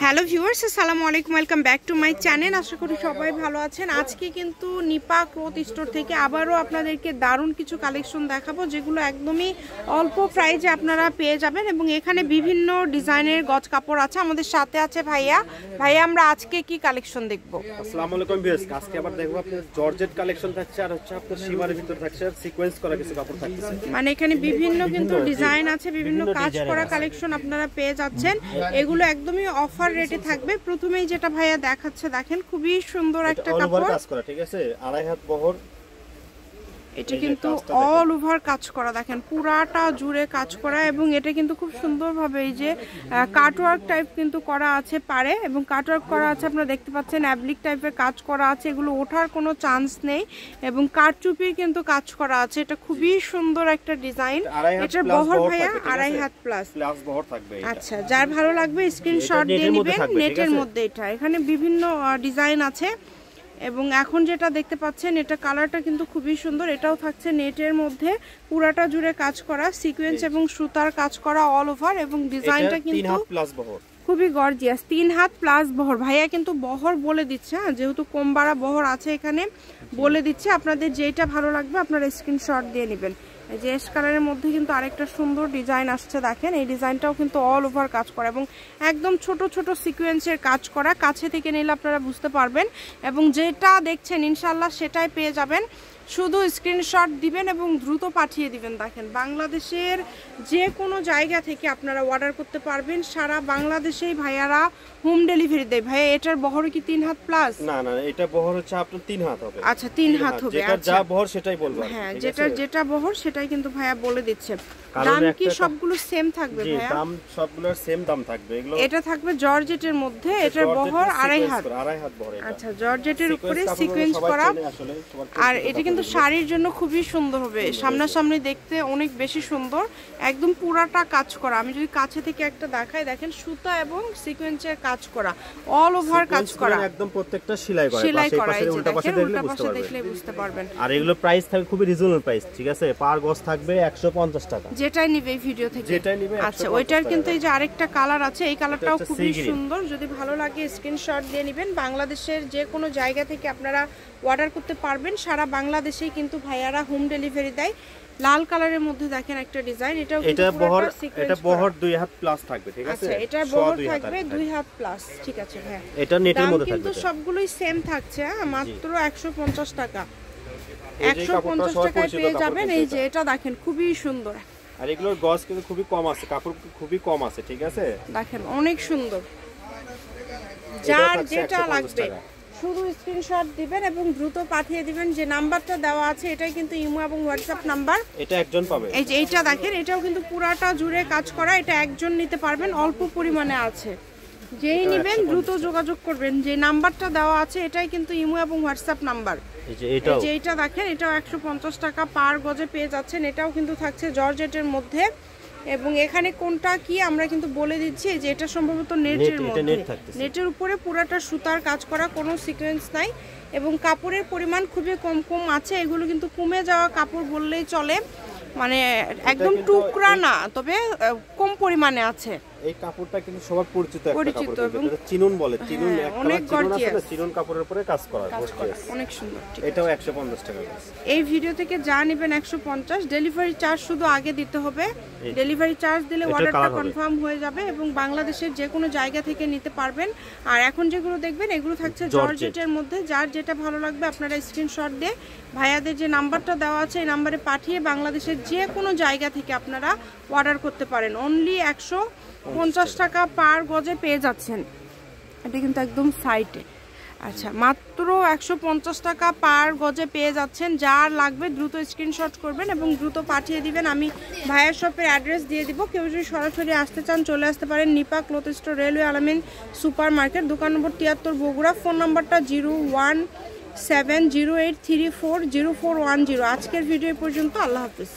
Hello viewers, আসসালামু আলাইকুম, welcome back to my channel. আশা করি সবাই ভালো আছেন। আজকে কিন্তু নিপা ক্লথ স্টোর থেকে আবারও আপনাদেরকে দারুণ কিছু কালেকশন দেখাবো, যেগুলো একদমই অল্প প্রাইজে আপনারা পেয়ে যাবেন এবং এখানে বিভিন্ন ডিজাইনের গজ কাপড় আছে। আমাদের সাথে আছে ভাইয়া। আমরা আজকে কি কালেকশন দেখব? আসসালামু আলাইকুম ভিউয়ার্স, আজকে আবার দেখব আপনাদের জর্জেট কালেকশন থাকছে, আর হচ্ছে আপনাদের সীমার ভিতর থাকছে আর সিকোয়েন্স করা কিছু কাপড় থাকছে। মানে এখানে বিভিন্ন কিন্তু ডিজাইন আছে, বিভিন্ন কাজ করা কালেকশন আপনারা পেয়ে যাচ্ছেন। এগুলো একদমই অফার রেটে থাকবে। প্রথমেই যেটা ভাইয়া দেখাচ্ছে, দেখেন খুবই সুন্দর একটা কাপড়, কাজ করা, ঠিক আছে, আড়াই হাত বহর। এটা কিন্তু অল ওভার কাজ করা, দেখেন পুরাটা জুড়ে কাজ করা এবং এটা কিন্তু খুব সুন্দরভাবে এই যে কাটওয়ার্ক টাইপ কিন্তু করা আছে পারে, এবং কাটওয়ার্ক করা আছে আপনারা দেখতে পাচ্ছেন, অ্যাবলিক টাইপের কাজ করা আছে। এগুলো ওঠার কোনো চান্স নেই এবং কারচুপির কিন্তু কাজ করা আছে। এটা খুবই সুন্দর একটা ডিজাইন। এটার বহর ভাইয়া আড়াই হাত প্লাস বহর থাকবে। আচ্ছা, যার ভালো লাগবে স্ক্রিনশট দিয়ে নেবেন। নেটের মধ্যে এটা, এখানে বিভিন্ন ডিজাইন আছে এবং এখন যেটা দেখতে পাচ্ছেন এটা কালারটা কিন্তু খুবই সুন্দর। এটাও থাকছে নেটের মধ্যে, পুরাটা জুড়ে কাজ করা, সিকোয়েন্স এবং সুতার কাজ করা অল ওভার, এবং ডিজাইনটা কিন্তু খুবই গর্জিয়াস। 3 হাত প্লাস বহর। ভাইয়া কিন্তু বহর বলে দিচ্ছে, যেহেতু কমবাড়া বহর আছে এখানে বলে দিচ্ছে। আপনাদের যেটা ভালো লাগবে আপনারা স্ক্রিনশট দিয়ে নেবেন। এই যে এস কালারের মধ্যে কিন্তু আরেকটা সুন্দর ডিজাইন আসছে, দেখেন এই ডিজাইনটাও কিন্তু অল ওভার কাজ করা এবং একদম ছোট ছোট সিকোয়েন্সের কাজ করা। কাছে থেকে নিলে আপনারা বুঝতে পারবেন এবং যেটা দেখছেন ইনশাল্লাহ সেটাই পেয়ে যাবেন। শুধু স্ক্রিনশট দিবেন এবং দ্রুত পাঠিয়ে দিবেন। দেখেন বাংলাদেশের যে কোনো জায়গা থেকে আপনারা অর্ডার করতে পারবেন, সারা বাংলাদেশেই ভাইয়ারা হোম ডেলিভারি দেয়। ভাইয়া এটার বহর কি 3 হাত প্লাস? না না, এটা বহর হচ্ছে আপনার 3 হাত হবে। আচ্ছা, 3 হাত হবে। যেটা যা বহর সেটাই বলবো। হ্যাঁ, যেটা বহর সেটাই কিন্তু ভাইয়া বলে দিচ্ছে। দাম কি সবগুলো সেম থাকবে ভাইয়া? দাম সবগুলোর সেম দাম থাকবে। এগুলো এটা থাকবে জর্জেটের মধ্যে, এটার বহর আড়াই হাত বহর। আচ্ছা, জর্জেটের উপরে সিকোয়েন্স করা, আর এটা কিন্তু শাড়ির জন্য খুবই সুন্দর হবে। সামনাসামনি দেখতে অনেক বেশি সুন্দর, একদম পুরাটা কাজ করা। আমি যদি কাছে থেকে একটা দেখাই, দেখেন সুতা এবং সিকোয়েন্সের কাজ করা, অল ওভার কাজ করা, একদম প্রত্যেকটা সেলাই করা। উল্টা পাশে দেখলে বুঝতে পারবেন। আর এগুলো প্রাইস থাকবে খুবই রিজনেবল প্রাইস, ঠিক আছে। পার গজ থাকবে 150 টাকা। যেটাই নিবে এই ভিডিও থেকে যেটাই নিবে। আচ্ছা, ওইটার কিন্তু এই যে আরেকটা কালার আছে, এই কালারটাও খুবই সুন্দর। যদি ভালো লাগে স্ক্রিনশট দিয়ে নেবেন। বাংলাদেশের যে কোনো জায়গা থেকে আপনারা অর্ডার করতে পারবেন। সারা বাংলাদেশেই কিন্তু ভাইয়ারা হোম ডেলিভারি দেয়। লাল কালারের মধ্যে দেখেন একটা ডিজাইন, এটাও কিন্তু এটা বহর 2 হাত প্লাস থাকবে, ঠিক আছে। আচ্ছা, এটার বহর থাকবে 2 হাত প্লাস, ঠিক আছে ভাই। এটা নেটের মধ্যে থাকবে, কিন্তু সবগুলোই সেম থাকছে, মাত্র 150 টাকা। 150 টাকায় পেয়ে যাবেন। এই যে এটা দেখেন খুবই সুন্দর, আর এগুলোর গজ কিন্তু খুবই কম আছে, কাপড় খুবই কম আছে, ঠিক আছে। দেখেন অনেক সুন্দর। যার যেটা লাগবে শুধু স্ক্রিনশট দিবেন এবং দ্রুত পাঠিয়ে দিবেন। যে নাম্বারটা দেওয়া আছে এটাই কিন্তু ইমো এবং হোয়াটসঅ্যাপ নাম্বার, এটা একজন পাবে। এই যে এইটা দেখেন, এটাও কিন্তু পুরাটা জুড়ে কাজ করা। এটা একজন নিতে পারবেন, অল্প পরিমাণে আছে। যেই নেবেন দ্রুত যোগাযোগ করবেন। যে নাম্বারটা দেওয়া আছে এটাই কিন্তু ইমো এবং হোয়াটসঅ্যাপ নাম্বার। এই যে এইটা দেখেন, এটাও 150 টাকা পার গজে পেয়ে যাচ্ছেন। এটাও কিন্তু থাকছে জর্জেটের মধ্যে এবং এখানে কোনটা কি আমরা কিন্তু বলে দিচ্ছি যে এটা সম্ভবত নেটের মধ্যে, নেটের উপরে পুরাটা সুতার কাজ করা, কোনো সিকোয়েন্স নাই এবং কাপড়ের পরিমাণ খুবই কম আছে। এগুলো কিন্তু কমে যাওয়া কাপড় বললেই চলে, মানে একদম টুকরা না, তবে কম পরিমাণে আছে। এই কাপড়টা কিন্তু সবার পরিচিত একটা কাপড়, এটা চিনুন বলে। চিনুন অনেক গর্জিয়াস, চিনুন কাপড়ের উপরে কাজ করা, অনেক সুন্দর। এটাও 150 টাকা। এই ভিডিও থেকে যা নেবেন 150। ডেলিভারি চার্জ শুধু আগে দিতে হবে। ডেলিভারি চার্জ দিলে অর্ডারটা কনফার্ম হয়ে যাবে এবং বাংলাদেশের যে কোনো জায়গা থেকে নিতে পারবেন। আর এখন যেগুলো দেখবেন এগুলো থাকছে জর্জেটের মধ্যে। যার যেটা ভালো লাগবে আপনারা স্ক্রিনশট দিয়ে ভাইয়াদের যে নাম্বারটা দেওয়া আছে এই নাম্বারে পাঠিয়ে বাংলাদেশের যে কোনো জায়গা থেকে আপনারা অর্ডার করতে পারেন। অনলি 150 টাকা পার গজে পেয়ে যাচ্ছেন। এটা কিন্তু একদম সাইটে। আচ্ছা, মাত্র 150 টাকা পার গজে পেয়ে যাচ্ছেন। যার লাগবে দ্রুত স্ক্রিনশট করবেন এবং দ্রুত পাঠিয়ে দিবেন। আমি ভাইয়ার শপের অ্যাড্রেস দিয়ে দিব। কেউ যদি সরাসরি আসতে চান চলে আসতে পারেন নিপা ক্লথ স্টোর, রেলওয়ে আলামিন সুপার মার্কেট, দোকান নম্বর 73 বগুড়া। ফোন নাম্বারটা 01708340410। আজকের ভিডিও পর্যন্ত। আল্লাহ হাফিজ।